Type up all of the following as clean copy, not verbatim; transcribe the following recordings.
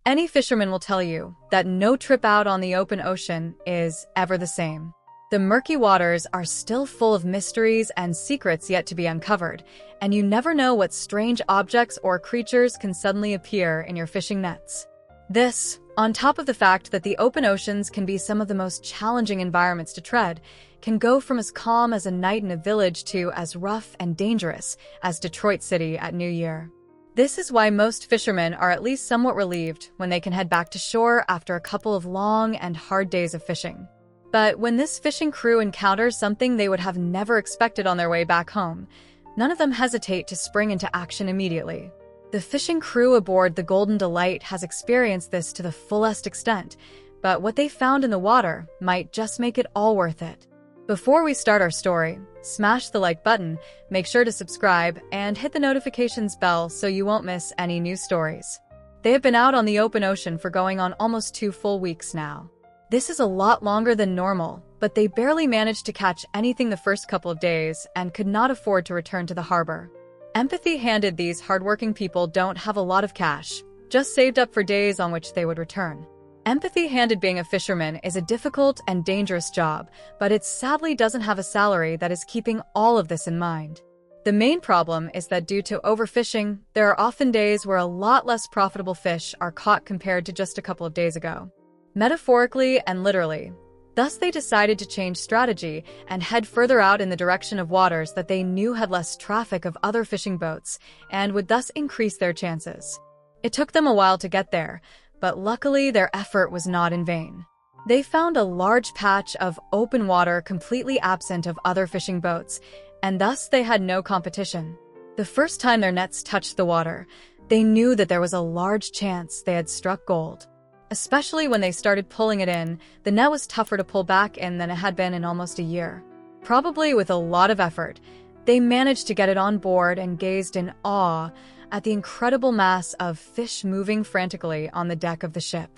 Any fisherman will tell you that no trip out on the open ocean is ever the same. The murky waters are still full of mysteries and secrets yet to be uncovered, and you never know what strange objects or creatures can suddenly appear in your fishing nets. This, on top of the fact that the open oceans can be some of the most challenging environments to tread, can go from as calm as a night in a village to as rough and dangerous as Detroit City at New Year. This is why most fishermen are at least somewhat relieved when they can head back to shore after a couple of long and hard days of fishing. But when this fishing crew encounters something they would have never expected on their way back home, none of them hesitate to spring into action immediately. The fishing crew aboard the Golden Delight has experienced this to the fullest extent, but what they found in the water might just make it all worth it. Before we start our story, smash the like button, make sure to subscribe, and hit the notifications bell so you won't miss any new stories. They have been out on the open ocean for going on almost 2 full weeks now. This is a lot longer than normal, but they barely managed to catch anything the first couple of days and could not afford to return to the harbor. Empathy-handed, these hardworking people don't have a lot of cash, just saved up for days on which they would return. Empathy-handed, being a fisherman is a difficult and dangerous job, but it sadly doesn't have a salary that is keeping all of this in mind. The main problem is that due to overfishing, there are often days where a lot less profitable fish are caught compared to just a couple of days ago. Metaphorically and literally. Thus, they decided to change strategy and head further out in the direction of waters that they knew had less traffic of other fishing boats and would thus increase their chances. It took them a while to get there, but luckily their effort was not in vain. They found a large patch of open water completely absent of other fishing boats, and thus they had no competition. The first time their nets touched the water, they knew that there was a large chance they had struck gold. Especially when they started pulling it in, the net was tougher to pull back in than it had been in almost a year. Probably with a lot of effort, they managed to get it on board and gazed in awe at the incredible mass of fish moving frantically on the deck of the ship.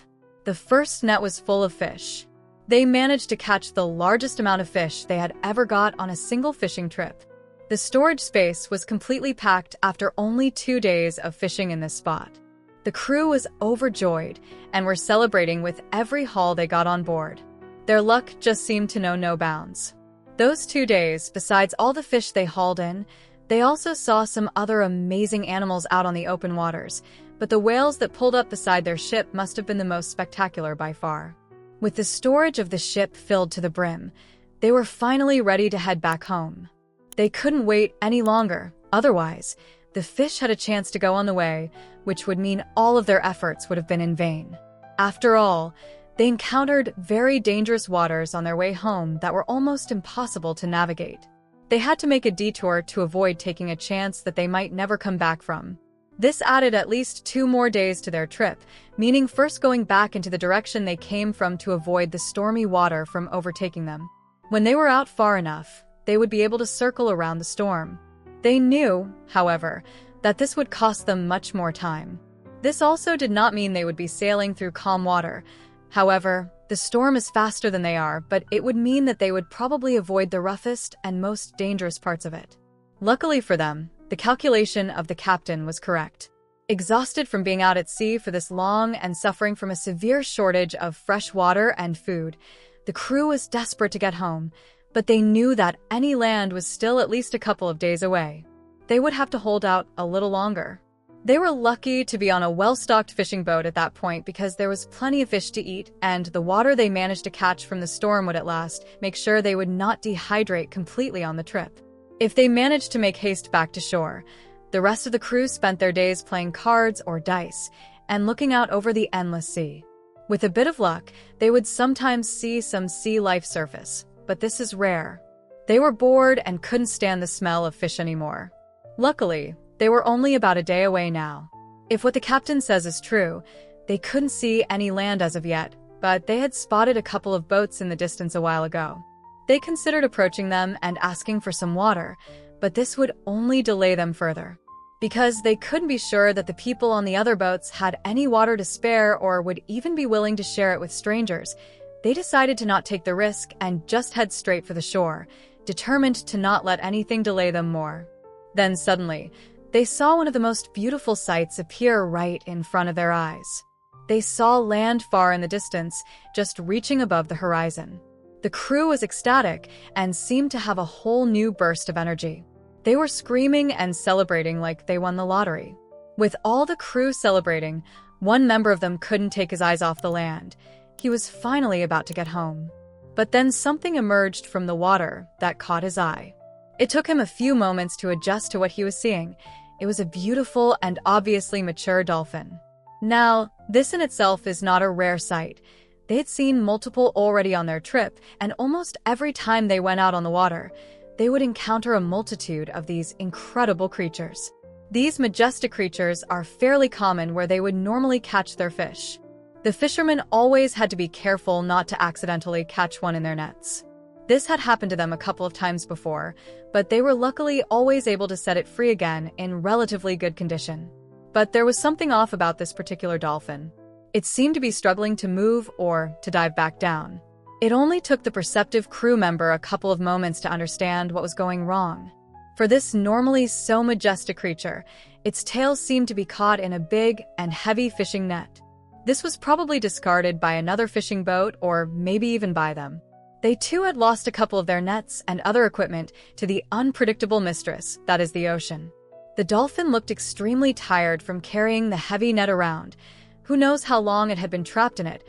The first net was full of fish. They managed to catch the largest amount of fish they had ever got on a single fishing trip. The storage space was completely packed after only 2 days of fishing in this spot. The crew was overjoyed and were celebrating with every haul they got on board. Their luck just seemed to know no bounds. Those 2 days, besides all the fish they hauled in, they also saw some other amazing animals out on the open waters, but the whales that pulled up beside their ship must have been the most spectacular by far. With the storage of the ship filled to the brim, they were finally ready to head back home. They couldn't wait any longer, otherwise, the fish had a chance to go on the way, which would mean all of their efforts would have been in vain. After all, they encountered very dangerous waters on their way home that were almost impossible to navigate. They had to make a detour to avoid taking a chance that they might never come back from. This added at least 2 more days to their trip, meaning first going back into the direction they came from to avoid the stormy water from overtaking them. When they were out far enough, they would be able to circle around the storm. They knew, however, that this would cost them much more time. This also did not mean they would be sailing through calm water. However, the storm is faster than they are, but it would mean that they would probably avoid the roughest and most dangerous parts of it. Luckily for them, the calculation of the captain was correct. Exhausted from being out at sea for this long and suffering from a severe shortage of fresh water and food, the crew was desperate to get home, but they knew that any land was still at least a couple of days away. They would have to hold out a little longer. They were lucky to be on a well-stocked fishing boat at that point because there was plenty of fish to eat, and the water they managed to catch from the storm would at last make sure they would not dehydrate completely on the trip. If they managed to make haste back to shore, the rest of the crew spent their days playing cards or dice and looking out over the endless sea. With a bit of luck, they would sometimes see some sea life surface, but this is rare. They were bored and couldn't stand the smell of fish anymore. Luckily, they were only about a day away now. If what the captain says is true, they couldn't see any land as of yet, but they had spotted a couple of boats in the distance a while ago. They considered approaching them and asking for some water, but this would only delay them further. Because they couldn't be sure that the people on the other boats had any water to spare or would even be willing to share it with strangers, they decided to not take the risk and just head straight for the shore, determined to not let anything delay them more. Then suddenly, they saw one of the most beautiful sights appear right in front of their eyes. They saw land far in the distance, just reaching above the horizon. The crew was ecstatic and seemed to have a whole new burst of energy. They were screaming and celebrating like they won the lottery. With all the crew celebrating, one member of them couldn't take his eyes off the land. He was finally about to get home. But then something emerged from the water that caught his eye. It took him a few moments to adjust to what he was seeing. It was a beautiful and obviously mature dolphin. Now, this in itself is not a rare sight. They had seen multiple already on their trip, and almost every time they went out on the water, they would encounter a multitude of these incredible creatures. These majestic creatures are fairly common where they would normally catch their fish. The fishermen always had to be careful not to accidentally catch one in their nets. This had happened to them a couple of times before, but they were luckily always able to set it free again in relatively good condition. But there was something off about this particular dolphin. It seemed to be struggling to move or to dive back down. It only took the perceptive crew member a couple of moments to understand what was going wrong. For this normally so majestic creature, its tail seemed to be caught in a big and heavy fishing net. This was probably discarded by another fishing boat or maybe even by them. They too had lost a couple of their nets and other equipment to the unpredictable mistress that is the ocean. The dolphin looked extremely tired from carrying the heavy net around. Who knows how long it had been trapped in it,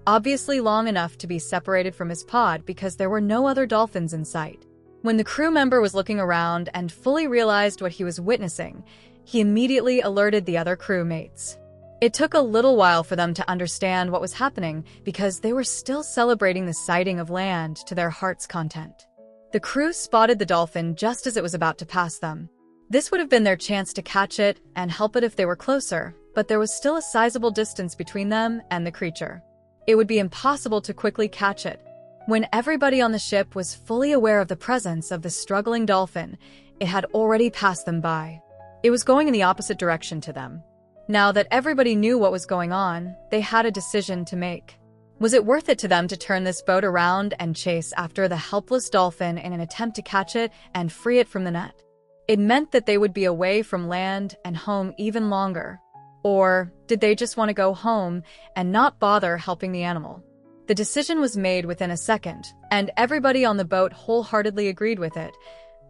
obviously long enough to be separated from his pod because there were no other dolphins in sight. When the crew member was looking around and fully realized what he was witnessing, he immediately alerted the other crewmates. It took a little while for them to understand what was happening because they were still celebrating the sighting of land to their heart's content. The crew spotted the dolphin just as it was about to pass them. This would have been their chance to catch it and help it if they were closer, but there was still a sizable distance between them and the creature. It would be impossible to quickly catch it. When everybody on the ship was fully aware of the presence of the struggling dolphin, it had already passed them by. It was going in the opposite direction to them. Now that everybody knew what was going on, they had a decision to make. Was it worth it to them to turn this boat around and chase after the helpless dolphin in an attempt to catch it and free it from the net? It meant that they would be away from land and home even longer. Or did they just want to go home and not bother helping the animal? The decision was made within a second, and everybody on the boat wholeheartedly agreed with it.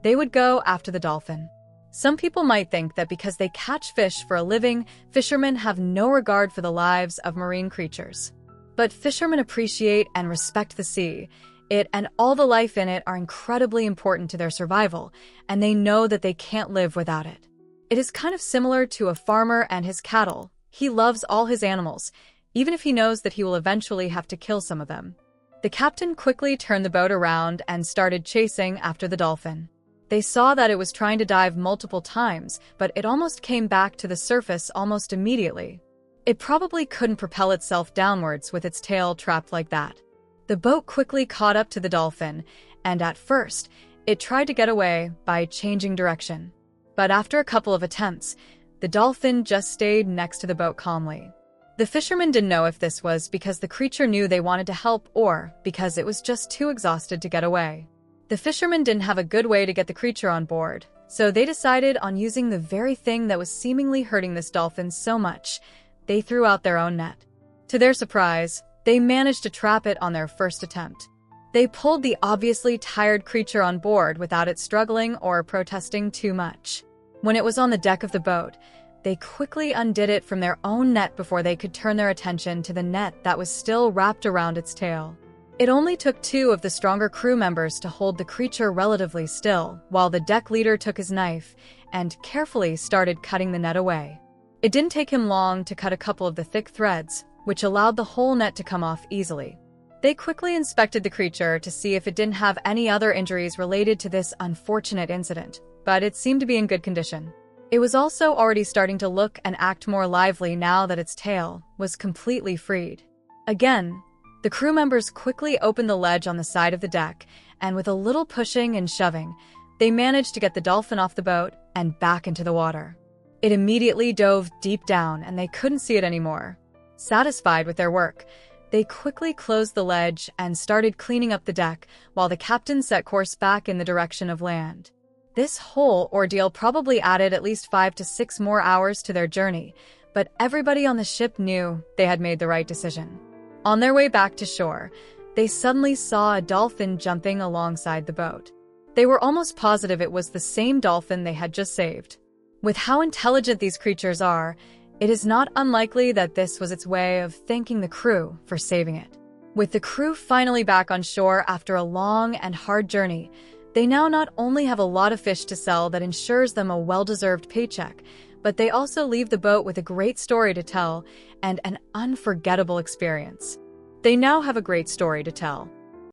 They would go after the dolphin. Some people might think that because they catch fish for a living, fishermen have no regard for the lives of marine creatures. But fishermen appreciate and respect the sea. It and all the life in it are incredibly important to their survival, and they know that they can't live without it. It is kind of similar to a farmer and his cattle. He loves all his animals, even if he knows that he will eventually have to kill some of them. The captain quickly turned the boat around and started chasing after the dolphin. They saw that it was trying to dive multiple times, but it almost came back to the surface almost immediately. It probably couldn't propel itself downwards with its tail trapped like that. The boat quickly caught up to the dolphin, and at first, it tried to get away by changing direction. But after a couple of attempts, the dolphin just stayed next to the boat calmly. The fishermen didn't know if this was because the creature knew they wanted to help or because it was just too exhausted to get away. The fishermen didn't have a good way to get the creature on board, so they decided on using the very thing that was seemingly hurting this dolphin so much. They threw out their own net. To their surprise, they managed to trap it on their first attempt. They pulled the obviously tired creature on board without it struggling or protesting too much. When it was on the deck of the boat, they quickly undid it from their own net before they could turn their attention to the net that was still wrapped around its tail. It only took 2 of the stronger crew members to hold the creature relatively still, while the deck leader took his knife and carefully started cutting the net away. It didn't take him long to cut a couple of the thick threads, which allowed the whole net to come off easily. They quickly inspected the creature to see if it didn't have any other injuries related to this unfortunate incident, but it seemed to be in good condition. It was also already starting to look and act more lively now that its tail was completely freed. Again, the crew members quickly opened the ledge on the side of the deck, and with a little pushing and shoving, they managed to get the dolphin off the boat and back into the water. It immediately dove deep down and they couldn't see it anymore. Satisfied with their work, they quickly closed the ledge and started cleaning up the deck while the captain set course back in the direction of land. This whole ordeal probably added at least 5 to 6 more hours to their journey, but everybody on the ship knew they had made the right decision. On their way back to shore, they suddenly saw a dolphin jumping alongside the boat. They were almost positive it was the same dolphin they had just saved. With how intelligent these creatures are, it is not unlikely that this was its way of thanking the crew for saving it. With the crew finally back on shore after a long and hard journey, they now not only have a lot of fish to sell that ensures them a well-deserved paycheck, but they also leave the boat with a great story to tell and an unforgettable experience. They now have a great story to tell.